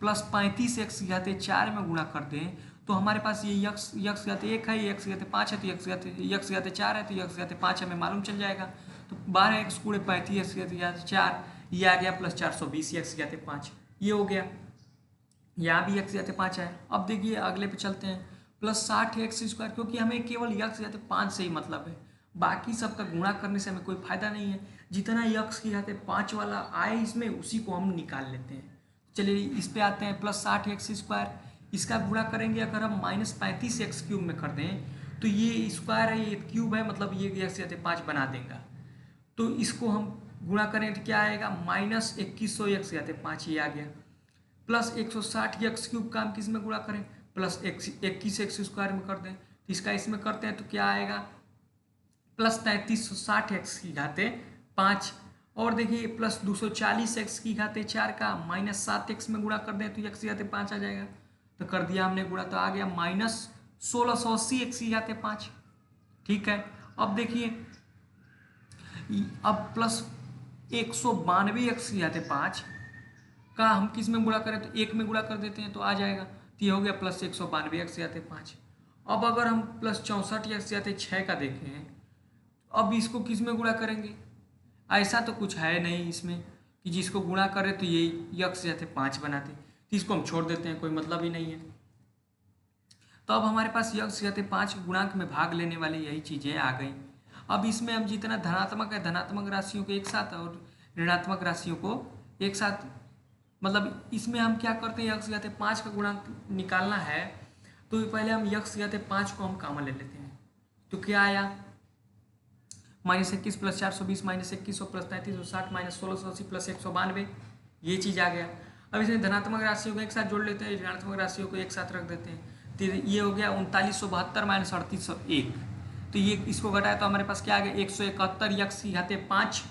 प्लस 35x घाते 4 में गुणा कर दें तो हमारे पास ये x घाते 1 है, ये x घाते 5 है, तो x घाते 4 है, तो x घाते 5 हमें मालूम चल जाएगा। तो 12x गुणे 35x घाते 4 ये आ गया, प्लस 420 x घाते 5 ये हो गया। यहाँ भी x घाते 5 है। अब देखिए अगले पे चलते हैं, प्लस 60x², क्योंकि हमें केवल x घाते 5 से ही मतलब है, बाकी सबका गुणा करने से हमें कोई फायदा नहीं है। जितना x की घाते 5 वाला आए इसमें उसी को हम निकाल लेते हैं। चलिए इस पे आते हैं, प्लस 60x², इसका गुणा करेंगे अगर हम -35x³ में कर दें तो ये स्क्वायर है, ये क्यूब है, मतलब ये x घाते 5 बना देगा। तो इसको हम गुणा करें तो क्या आएगा, -2100 x घाते 5 ये आ गया, प्लस 160x³ का हम किस में गुणा करें, प्लस 21x² में कर दें, तो इसका इसमें करते हैं तो क्या आएगा, प्लस 3360x की घाते 5। और देखिए प्लस 240x की घाते 4 का -7x में गुणा कर दें तो x की घाते 5 आ जाएगा। तो कर दिया हमने गुणा, तो आ गया -1680x की घाते 5। ठीक है, अब देखिए अब प्लस 192x की घाते 5 का हम किस में गुणा करें तो 1 में गुणा कर देते हैं तो आ जाएगा, तो ये हो गया प्लस 192x की घाते 5। अब अगर हम प्लस 64x की घाते 6 का देखें, अब इसको किस में गुणा करेंगे, ऐसा तो कुछ है नहीं इसमें कि जिसको गुणा करें तो ये x घाते 5 बनाते, तो इसको हम छोड़ देते हैं, कोई मतलब ही नहीं है। तो अब हमारे पास x घाते 5 गुणांक में भाग लेने वाली यही चीज़ें आ गई। अब इसमें हम जितना धनात्मक है धनात्मक राशियों को एक साथ और ऋणात्मक राशियों को एक साथ, मतलब इसमें हम क्या करते हैं, x घाते 5 का गुणांक निकालना है तो पहले हम x घाते 5 को हम कॉमन ले लेते हैं। तो क्या आया, -21 प्लस 420 -2100 प्लस 3360 -1680 प्लस 192, ये चीज़ आ गया। अब इसमें धनात्मक राशियों को एक साथ जोड़ लेते हैं, ऋणात्मक राशियों को एक साथ रख देते हैं, तो ये हो गया 3972 -3801। तो ये इसको घटाया तो हमारे पास क्या आ गया, 171 x की घाते 5।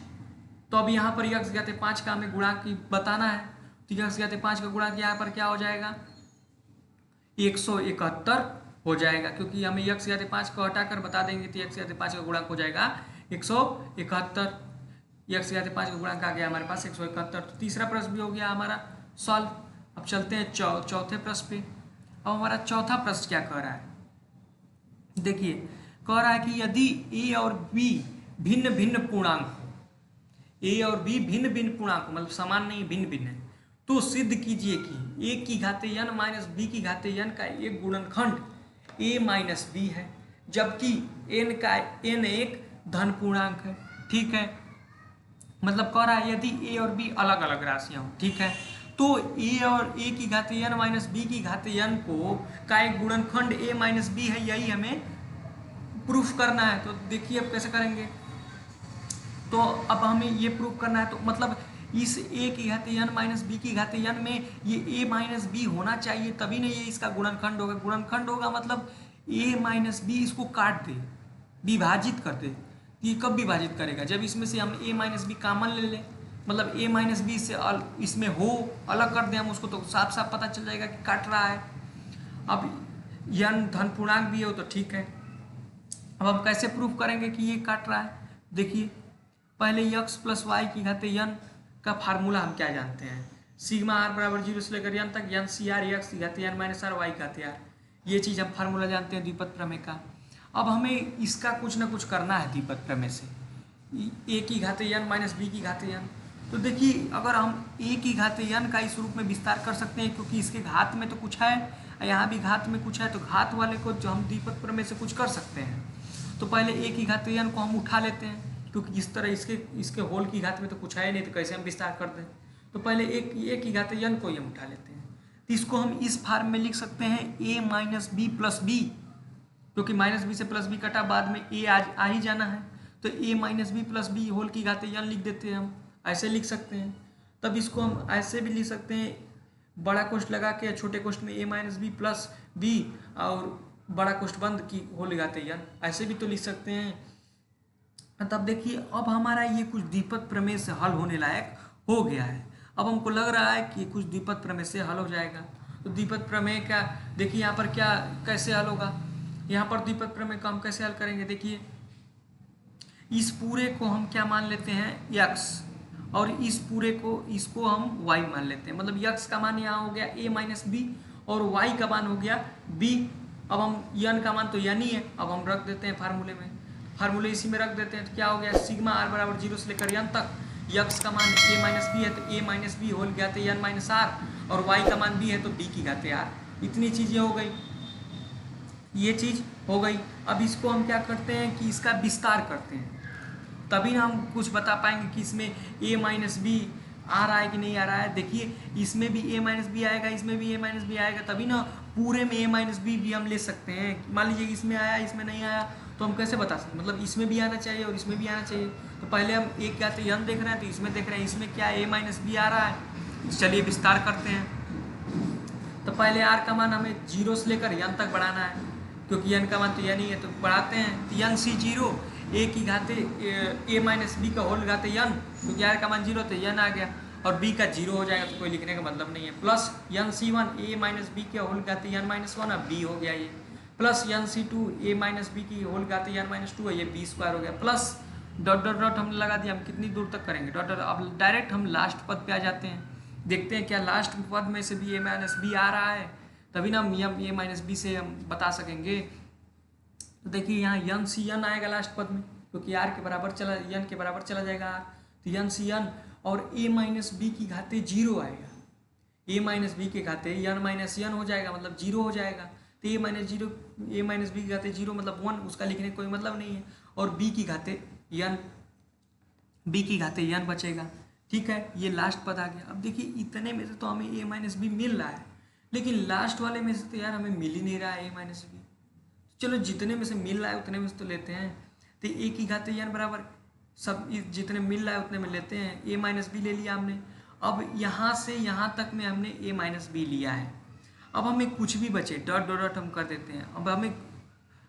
तो अब यहाँ पर x घाते 5 का हमें गुणांक बताना है, तो x घाते 5 का गुणांक यहाँ पर क्या हो जाएगा, 171 हो जाएगा, क्योंकि हमें x घाते 5 को हटाकर बता देंगे तो x घाते 5 का गुणांक हो जाएगा 171। x घाते 5 का गुणांक आ गया हमारे पास 171। तो तीसरा प्रश्न भी हो गया हमारा सॉल्व। अब चलते हैं चौथे प्रश्न पे। अब हमारा चौथा प्रश्न क्या कह रहा है, देखिए कह रहा है कि यदि a और b भिन्न भिन्न पूर्णांक हो, a और b भिन्न भिन्न पूर्णांक हो, मतलब समान नहीं भिन्न भिन्न है, तो सिद्ध कीजिए कि a की घाते n माइनस b की घाते n का एक गुणनखंड a माइनस b है, जबकि n का n एक धन पूर्णांक है। ठीक है, मतलब कह रहा है यदि a और b अलग अलग राशियां हो, ठीक है, तो a की घाते n माइनस b की घाते n को का एक गुणनखंड a माइनस b है, यही हमें प्रूफ करना है। तो देखिए अब कैसे करेंगे, तो अब हमें ये प्रूफ करना है, तो मतलब इस a की घाते n माइनस b की घाते n में ये a माइनस b होना चाहिए, तभी नहीं ये इसका गुणनखंड होगा। गुणनखंड होगा मतलब a माइनस b इसको काट दे, विभाजित कर दे। ये कब विभाजित करेगा, जब इसमें से हम a माइनस बी कॉमन ले लें, मतलब a माइनस बी से इसमें हो अलग कर दें हम उसको, तो साफ साफ पता चल जाएगा कि काट रहा है। अब n धन पूर्णांक भी हो तो ठीक है। अब हम कैसे प्रूफ करेंगे कि ये काट रहा है, देखिए पहले x प्लस वाई की घाते n का फार्मूला हम क्या जानते हैं, सिग्मा r बराबर 0 से लेकर n तक n सी आर x की घाते n minus r y घाते r, ये चीज़ हम फार्मूला जानते हैं द्विपद प्रमेय का। अब हमें इसका कुछ ना कुछ करना है द्विपद प्रमेय से, a की घाते n माइनस b की घाते n। तो देखिए अगर हम a की घाते n का इस रूप में विस्तार कर सकते हैं, क्योंकि इसके घात में तो कुछ है, यहाँ भी घात में कुछ है, तो घात वाले को जो हम द्विपद प्रमेय से कुछ कर सकते हैं। तो पहले a की घाते n को हम उठा लेते हैं, क्योंकि इस तरह इसके होल की घात में तो कुछ है नहीं, तो कैसे हम विस्तार कर दें। तो पहले a की घाते n को ही हम उठा लेते हैं, तो इसको हम इस फॉर्म में लिख सकते हैं a minus B plus B, क्योंकि माइनस बी से प्लस बी कटा, बाद में a आ ही जाना है, तो a minus B plus B whole की घाते n लिख देते हैं हम, ऐसे लिख सकते हैं। तब इसको हम ऐसे भी लिख सकते हैं, बड़ा कोष्ठ लगा के छोटे कोष्ठ में a minus B plus B और बड़ा कोष्ठ बंद की होल घाते n, ऐसे भी तो लिख सकते हैं। तब देखिए अब हमारा ये कुछ द्विपद प्रमेय से हल होने लायक हो गया है। अब हमको लग रहा है कि कुछ द्विपद प्रमेय से हल हो जाएगा। तो द्विपद प्रमेय का देखिए यहाँ पर क्या कैसे हल होगा, यहाँ पर द्विपद प्रमेय का हम कैसे हल करेंगे, देखिए इस पूरे को हम क्या मान लेते हैं x, और इस पूरे को इसको हम y मान लेते हैं। मतलब x का मान यहाँ हो गया a माइनस बी और y का मान हो गया b। अब हम n का मान तो n ही है, अब हम रख देते हैं फार्मूले में, फार्मूले इसी में रख देते हैं। तो क्या हो गया, सिग्मा r बराबर 0 से लेकर n तक, x का मान a माइनस बी है तो a माइनस बी होल गया तो n माइनस r, और y का मान b है तो b की घाते r। इतनी चीज़ें हो गई, ये चीज़ हो गई। अब इसको हम क्या करते हैं कि इसका विस्तार करते हैं, तभी ना हम कुछ बता पाएंगे कि इसमें a माइनस बी आ रहा है कि नहीं आ रहा है। देखिए इसमें भी a माइनस बी आएगा, इसमें भी a माइनस बी आएगा, तभी ना पूरे में a माइनस बी भी हम ले सकते हैं। मान लीजिए इसमें आया इसमें नहीं आया तो हम कैसे बता सकते, मतलब इसमें भी आना चाहिए और इसमें भी आना चाहिए। तो पहले हम एक क्या तो n देख रहे हैं तो इसमें देख रहे हैं, इसमें क्या a माइनस बी आ रहा है। चलिए विस्तार करते हैं। तो पहले r का मान हमें 0 से लेकर n तक बढ़ाना है, क्योंकि n का मान तो n ही है, तो बढ़ाते हैं। तो n सी 0 a की घाते a माइनस बी का होल घाते n, क्योंकि r का मान 0 तो n आ गया, और b का 0 हो जाएगा तो कोई लिखने का मतलब नहीं है। Plus n C 1 a minus B के होल घाते n माइनस 1, अब b हो गया ये। Plus n C 2 a minus B की होल घाते n माइनस 2 है, ये b स्क्वायर हो गया। प्लस डॉट डॉट डॉट हमने लगा दिया, हम कितनी दूर तक करेंगे डॉट डॉट। अब डायरेक्ट हम लास्ट पद पे आ जाते हैं, देखते हैं क्या लास्ट पद में से भी a माइनस बी आ रहा है, तभी ना हम a माइनस बी से हम बता सकेंगे। तो देखिए यहाँ n सी n आएगा लास्ट पद में, क्योंकि r के बराबर चला n के बराबर चला जाएगा r, तो n सी n और a माइनस बी की घाते 0 आएगा, a माइनस बी के घाते n माइनस n हो जाएगा, मतलब 0 हो जाएगा। तो a माइनस बी की घाते 0 मतलब 1, उसका लिखने का कोई मतलब नहीं है। और b की घाते n बचेगा। ठीक है, ये लास्ट पद आ गया। अब देखिए इतने में से तो हमें a माइनस बी मिल रहा है, लेकिन लास्ट वाले में से तो यार हमें मिल ही नहीं रहा है a माइनस बी। चलो जितने में से मिल रहा है उतने में से तो लेते हैं। तो a की घाते n बराबर सब जितने मिल रहा है उतने में लेते हैं। a माइनस बी ले लिया हमने। अब यहाँ से यहाँ तक में हमने a माइनस बी लिया है। अब हमें कुछ भी बचे डॉट डॉट डॉट हम कर देते हैं। अब हमें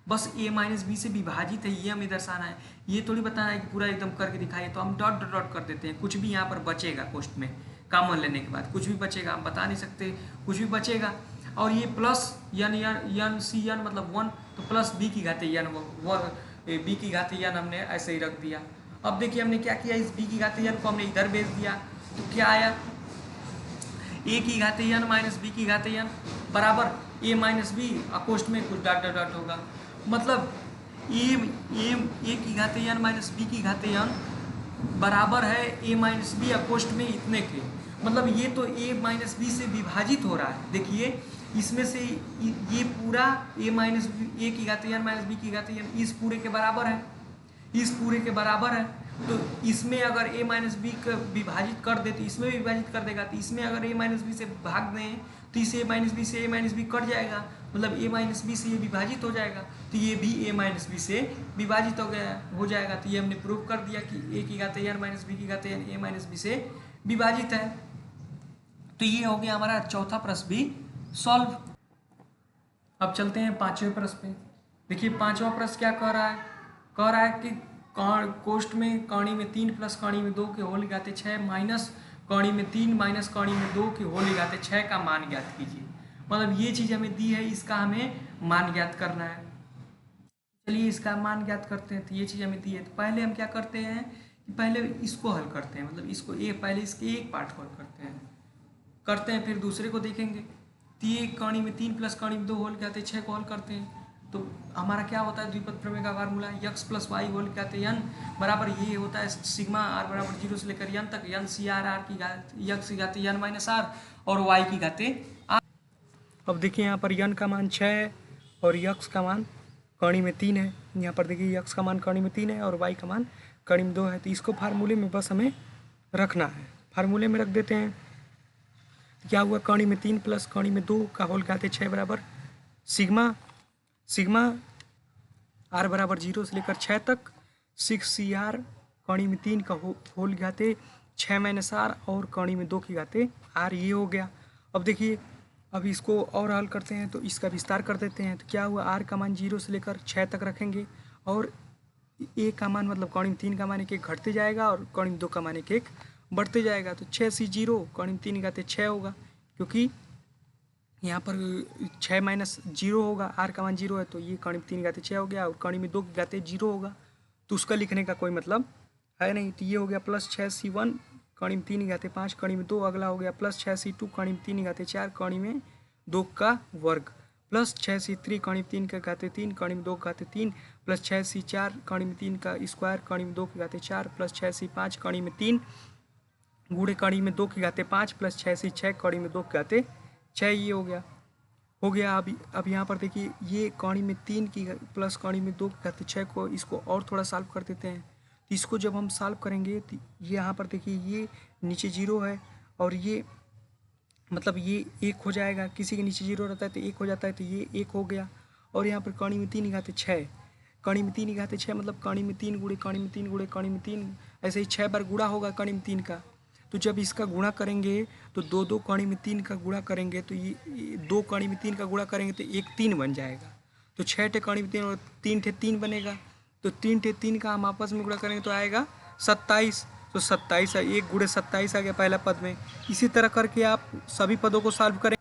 बस a माइनस बी से विभाजित है ये हमें दर्शाना है, ये थोड़ी बताना है कि पूरा एकदम करके दिखाइए। तो हम डॉट डॉट डॉट कर देते हैं, कुछ भी यहाँ पर बचेगा क्वेश्चन में कॉमन लेने के बाद कुछ भी बचेगा, हम बता नहीं सकते, कुछ भी बचेगा। और ये प्लस n सी n मतलब 1, तो प्लस b की घाते n b की घाते n हमने ऐसे ही रख दिया। अब देखिए हमने क्या किया, इस b की घाते n को हमने इधर भेज दिया, तो क्या आया a की घाते n माइनस b की घाते n बराबर a माइनस बी, अकोष्ठ में कुछ डॉट डॉट डॉट होगा, मतलब a की घाते n माइनस b की घाते n बराबर है a माइनस बी अकोष्ठ में इतने के। मतलब ये तो a माइनस बी से विभाजित हो रहा है। देखिए इसमें से ये पूरा a माइनस बी, a की घाते n माइनस बी की घाते n इस पूरे के बराबर है, इस पूरे के बराबर है। तो इसमें अगर a माइनस बी का विभाजित कर दे तो इसमें भी विभाजित कर देगा, तो इसमें अगर a माइनस बी से भाग दें तो इस a माइनस बी से a माइनस बी कट जाएगा, मतलब a माइनस बी से ये विभाजित हो जाएगा, तो ये भी a माइनस बी से विभाजित हो जाएगा। तो ये हमने प्रूव कर दिया कि a की घाते n माइनस बी की घाते n a माइनस बी से विभाजित है। तो ये हो गया हमारा चौथा प्रश्न भी सॉल्व। अब चलते हैं पांचवें प्रश्न पे। देखिए पांचवा प्रश्न क्या कह रहा है, कह रहा है कि कोष्ठ में कौणी में 3 प्लस कौणी में 2 के होल घाते 6 माइनस कौणी में 3 माइनस कौणी में 2 के होल घाते 6 का मान ज्ञात कीजिए। मतलब ये चीज़ हमें दी है, इसका हमें मान ज्ञात करना है। चलिए इसका मान ज्ञात करते हैं। तो ये चीज़ हमें दी है, तो पहले हम क्या करते हैं कि पहले इसको हल करते हैं, मतलब इसको पहले इसके एक पार्ट को हल करते हैं, फिर दूसरे को देखेंगे। तो ये कौणी में 3 प्लस कौणी में 2 होल घाते 6 को हल करते हैं, तो हमारा क्या होता है द्विपद प्रमेय का formula x plus y whole घाते n बराबर ये होता है सिग्मा r बराबर 0 से लेकर n तक n सी r r की घाते x की घाते n माइनस r और y की घाते r। अब देखिए यहाँ पर n का मान 6 है और x का मान कौणी में 3 है। यहाँ पर देखिए x का मान कौणी में 3 है और y का मान कौणी में 2 है। तो इसको फार्मूले में बस हमें रखना है, फार्मूले में रख देते हैं। क्या हुआ, कौणी में 3 प्लस कौणी में 2 का होल घाते 6 बराबर सिग्मा r बराबर 0 से लेकर 6 तक 6cr कौणी में 3 का होल घाते 6 माइनस r और कौणी में 2 की घाते r, ये हो गया। अब देखिए अब इसको और हल करते हैं, तो इसका विस्तार कर देते हैं। तो क्या हुआ, r का मान 0 से लेकर 6 तक रखेंगे और a का मान मतलब कौणी में 3 का मान 1 घटते जाएगा और कौणी में 2 का मान 1 बढ़ते जाएगा। तो 6c0 कौणी में 3 घाते 6 होगा, क्योंकि यहाँ पर 6 माइनस 0 होगा, r का मान 0 है, तो ये कौणी में 3 घाते 6 हो गया और कौणी में 2 की घाते 0 होगा। तो उसका लिखने का कोई मतलब है नहीं। तो ये हो गया प्लस 6c1 कड़ी में 3 घाते 5 कड़ी में 2। अगला हो गया प्लस 6c2 कड़ी में 3 घाते 4 कड़ी में 2 का वर्ग प्लस 6c3 कड़ी में 3 के घाते 3 कड़ी में 2 घाते 3 प्लस 6c4 कड़ी में 3 का स्क्वायर कड़ी में 2 के घाते 4 प्लस 6c5 कड़ी में 3 गुणे कड़ी में 2 के घाते 5 प्लस 6c6 कड़ी में 2 के घाते 6। ये हो गया। अब यहाँ पर देखिए ये कड़ी में 3 की प्लस कड़ी में 2 के घाते 6 को इसको और थोड़ा सॉल्व कर देते हैं। तो इसको जब हम सॉल्व करेंगे तो ये यहाँ पर देखिए ये नीचे 0 है और ये मतलब ये 1 हो जाएगा। किसी के नीचे 0 रहता है तो 1 हो जाता है, तो ये 1 हो गया। और यहाँ पर कड़ी में 3 घाते 6 कड़ी में 3 घाते 6 मतलब कड़ी में 3 गुणे कड़ी में 3 गुणे कड़ी में 3 ऐसे ही 6 बार गुणा होगा कड़ी में 3 का। तो जब इसका गुणा करेंगे तो 2 कड़ी में 3 का गुणा करेंगे तो ये 2 कड़ी में 3 का गुणा करेंगे तो 1 3 बन जाएगा। तो 6 टे कड़ी में 3 और 3 टे 3 बनेगा। तो 3 टे 3 का हम आपस में गुणा करेंगे तो आएगा 27। तो 27 है, 1 गुणे 27 आ गया पहला पद में। इसी तरह करके आप सभी पदों को सॉल्व करें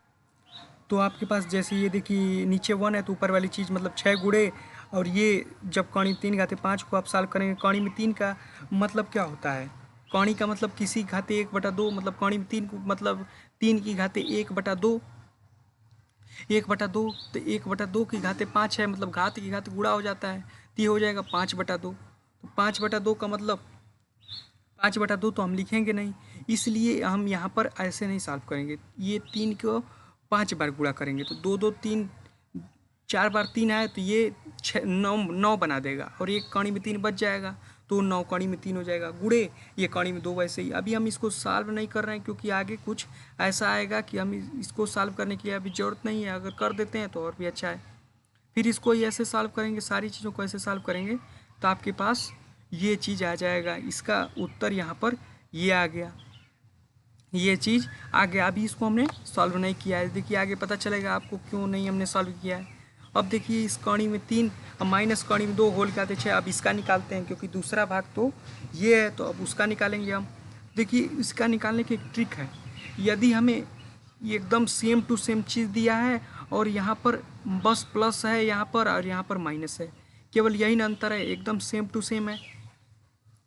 तो आपके पास जैसे ये देखिए नीचे 1 है तो ऊपर वाली चीज़ मतलब 6 गुणे और ये जब कड़ी में 3 घाते 5 को आप सॉल्व करेंगे। कड़ी में 3 का मतलब क्या होता है? कड़ी का मतलब किसी घाते 1/2 मतलब कड़ी में 3 को मतलब 3 की घाते 1/2 1/2 तो 1/2 की घाते 5 है मतलब घात की घात गुणा हो जाता है तो ये हो जाएगा 5/2। तो 5/2 का मतलब 5/2 तो हम लिखेंगे नहीं, इसलिए हम यहाँ पर ऐसे नहीं सॉल्व करेंगे। ये 3 को 5 बार गुणा करेंगे तो 2 2 3 4 बार 3 आए तो ये 9 बना देगा और एक कड़ी में 3 बच जाएगा तो 9 कड़ी में 3 हो जाएगा गुणे ये कड़ी में 2। वैसे ही अभी हम इसको सॉल्व नहीं कर रहे हैं क्योंकि आगे कुछ ऐसा आएगा कि हम इसको सॉल्व करने की अभी ज़रूरत नहीं है। अगर कर देते हैं तो और भी अच्छा है। फिर इसको ऐसे सॉल्व करेंगे, सारी चीज़ों को ऐसे सॉल्व करेंगे तो आपके पास ये चीज़ आ जाएगा। इसका उत्तर यहाँ पर ये आ गया, ये चीज़ आ गया। अभी इसको हमने सॉल्व नहीं किया है, देखिए आगे पता चलेगा आपको क्यों नहीं हमने सॉल्व किया है। अब देखिए इस कड़ी में 3 माइनस कड़ी में 2 होल के आते 6। अब इसका निकालते हैं क्योंकि दूसरा भाग तो ये है तो अब उसका निकालेंगे हम। देखिए इसका निकालने की एक ट्रिक है। यदि हमें ये एकदम सेम टू सेम चीज़ दिया है और यहाँ पर बस प्लस है यहाँ पर और यहाँ पर माइनस है, केवल यही ना अंतर है, एकदम सेम टू सेम है,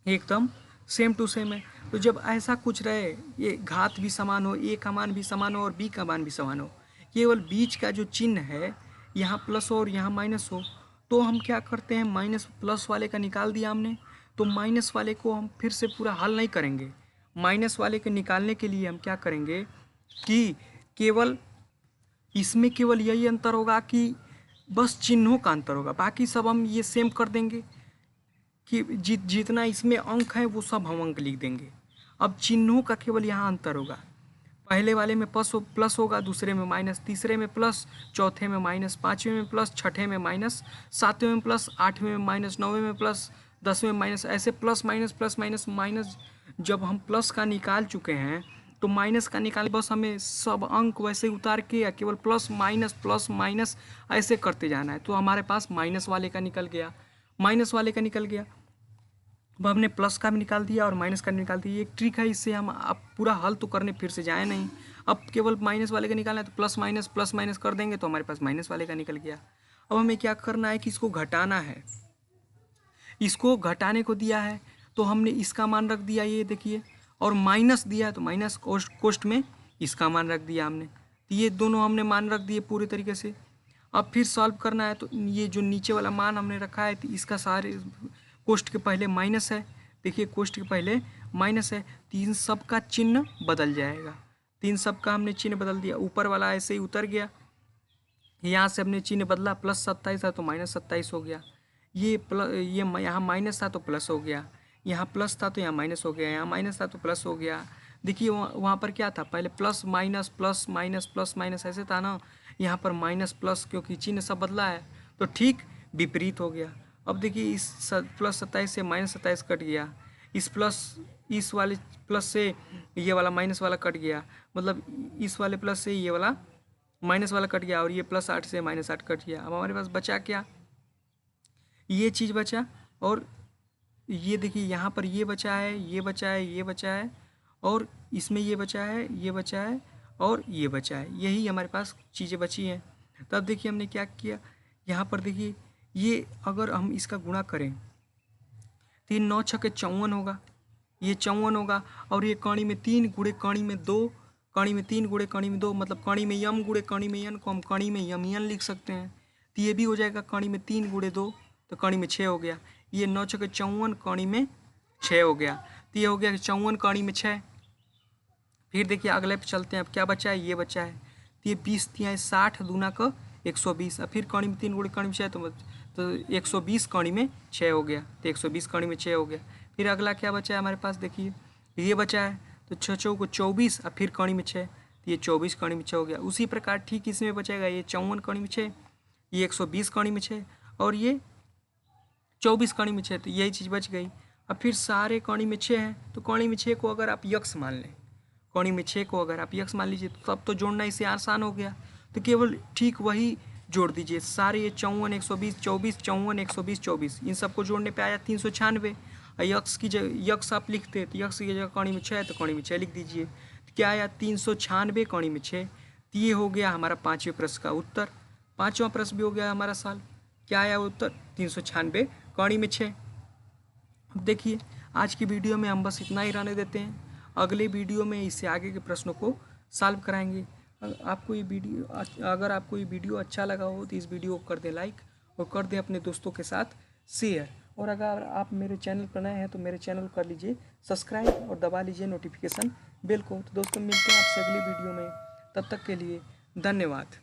एकदम सेम टू सेम है। तो जब ऐसा कुछ रहे ये घात भी समान हो, ए का मान भी समान हो और बी का मान भी समान हो, केवल बीच का जो चिन्ह है यहाँ प्लस हो और यहाँ माइनस हो, तो हम क्या करते हैं माइनस प्लस वाले का निकाल दिया हमने तो माइनस वाले को हम फिर से पूरा हल नहीं करेंगे। माइनस वाले के निकालने के लिए हम क्या करेंगे कि केवल इसमें केवल यही अंतर होगा कि बस चिन्हों का अंतर होगा, बाकी सब हम ये सेम कर देंगे कि जितना इसमें अंक है वो सब हम अंक लिख देंगे। अब चिन्हों का केवल यहाँ अंतर होगा, पहले वाले में प्लस होगा, दूसरे में माइनस, तीसरे में प्लस, चौथे में माइनस, पाँचवें में प्लस, छठे में माइनस, सातवें में प्लस, आठवें में माइनस, नौवें में प्लस, 10वें में माइनस, ऐसे प्लस माइनस माइनस। जब हम प्लस का निकाल चुके हैं तो माइनस का निकाल, बस हमें सब अंक वैसे उतार के या केवल प्लस माइनस ऐसे करते जाना है। तो हमारे पास माइनस वाले का निकल गया, माइनस वाले का निकल गया। अब हमने प्लस का भी निकाल दिया और माइनस का भी निकाल दिया। ये एक ट्रिक है, इससे हम अब पूरा हल तो करने फिर से जाए नहीं, अब केवल माइनस वाले का निकालना है तो प्लस माइनस कर देंगे तो हमारे पास माइनस वाले का निकल गया। अब हमें क्या करना है कि इसको घटाना है, इसको घटाने को दिया है तो हमने इसका मान रख दिया, ये देखिए, और माइनस दिया है तो माइनस कोष्ठ में इसका मान रख दिया हमने, तो ये दोनों हमने मान रख दिए पूरे तरीके से। अब फिर सॉल्व करना है तो ये जो नीचे वाला मान हमने रखा है तो इसका सारे कोष्ठ के पहले माइनस है, देखिए कोष्ठ के पहले माइनस है, तीन सब का चिन्ह बदल जाएगा, तीन सब का हमने चिन्ह बदल दिया, ऊपर वाला ऐसे ही उतर गया, यहाँ से हमने चिन्ह बदला, प्लस 27 था तो माइनस 27 हो गया, ये यहाँ माइनस था तो प्लस हो गया, यहाँ प्लस था तो यहाँ माइनस हो गया, यहाँ माइनस था तो प्लस हो गया। देखिए वहाँ पर क्या था, पहले प्लस माइनस ऐसे था ना, यहाँ पर माइनस प्लस, क्योंकि चिन्ह सब बदला है तो ठीक विपरीत हो गया। अब देखिए इस प्लस 27 से माइनस 27 कट गया, इस वाले प्लस से ये वाला माइनस वाला कट गया, मतलब इस वाले प्लस से ये वाला माइनस वाला कट गया और ये प्लस 8 से माइनस 8 कट गया। अब हमारे पास बचा क्या, ये चीज़ बचा, और ये देखिए यहाँ पर ये बचा है, ये बचा है, ये बचा है, और इसमें ये बचा है, ये बचा है, और ये बचा है, यही हमारे पास चीज़ें बची हैं। तब देखिए हमने क्या किया, यहाँ पर देखिए ये अगर हम इसका गुणा करें 3 9 छके 54 होगा, ये 54 होगा। और ये कणी में 3 गुणे कणी में 2, कणी में 3 गुणे कणी में 2, मतलब कणी में यम गुणे कणी में यन को हम कणी में यम लिख सकते हैं। तो ये भी हो जाएगा कणी में 3 गुणे 2, तो कणी में 6 हो गया। ये 9 छके 54 कणी में 6 हो गया। तो ये हो गया 54 कणी में 6। फिर देखिए अगले पे चलते हैं। अब क्या बचा है, ये बचा है। तो ये 20 तिया 60 दूना का 120। अब फिर कणी में 3 गुणे कणी में 6, तो 120 कणी में 6 हो गया। तो 120 कणी में 6 हो गया। फिर अगला क्या बचा है हमारे पास, देखिए ये बचा है। तो 6 चौको 24 और फिर कणी में 6, तो ये 24 कणी में 6 हो गया। उसी प्रकार ठीक इसमें बचेगा, ये 54 कणी में 6, ये 120 कणी में 6 और ये 24 कणी में 6, तो यही चीज़ बच गई। अब फिर सारे कणी में 6 हैं, तो कणी में 6 को अगर आप यक्स मान लें, कणी में 6 को अगर आप यक्स मान लीजिए, तो तब तो जोड़ना इसे आसान हो गया। तो केवल ठीक वही जोड़ दीजिए सारे, ये 54 120 24 54 120 24, इन सबको जोड़ने पे आया 396। यक्स की जगह यक्स आप लिखते तो यक्स की जगह कणी में 6 है, तो कणी में 6 लिख दीजिए। तो क्या आया 396 कणी में 6। तो ये हो गया हमारा 5वें प्रश्न का उत्तर। 5वां प्रश्न भी हो गया हमारा साल। क्या आया उत्तर, 396 कणी में 6। अब देखिए आज की वीडियो में हम बस इतना ही रहने देते हैं। अगले वीडियो में इससे आगे के प्रश्नों को सॉल्व कराएंगे। आपको ये वीडियो, अगर आपको ये वीडियो अच्छा लगा हो तो इस वीडियो को कर दें लाइक और कर दें अपने दोस्तों के साथ शेयर। और अगर आप मेरे चैनल पर नए हैं तो मेरे चैनल को कर लीजिए सब्सक्राइब और दबा लीजिए नोटिफिकेशन बेल को। तो दोस्तों मिलते हैं आपसे अगली वीडियो में, तब तक के लिए धन्यवाद।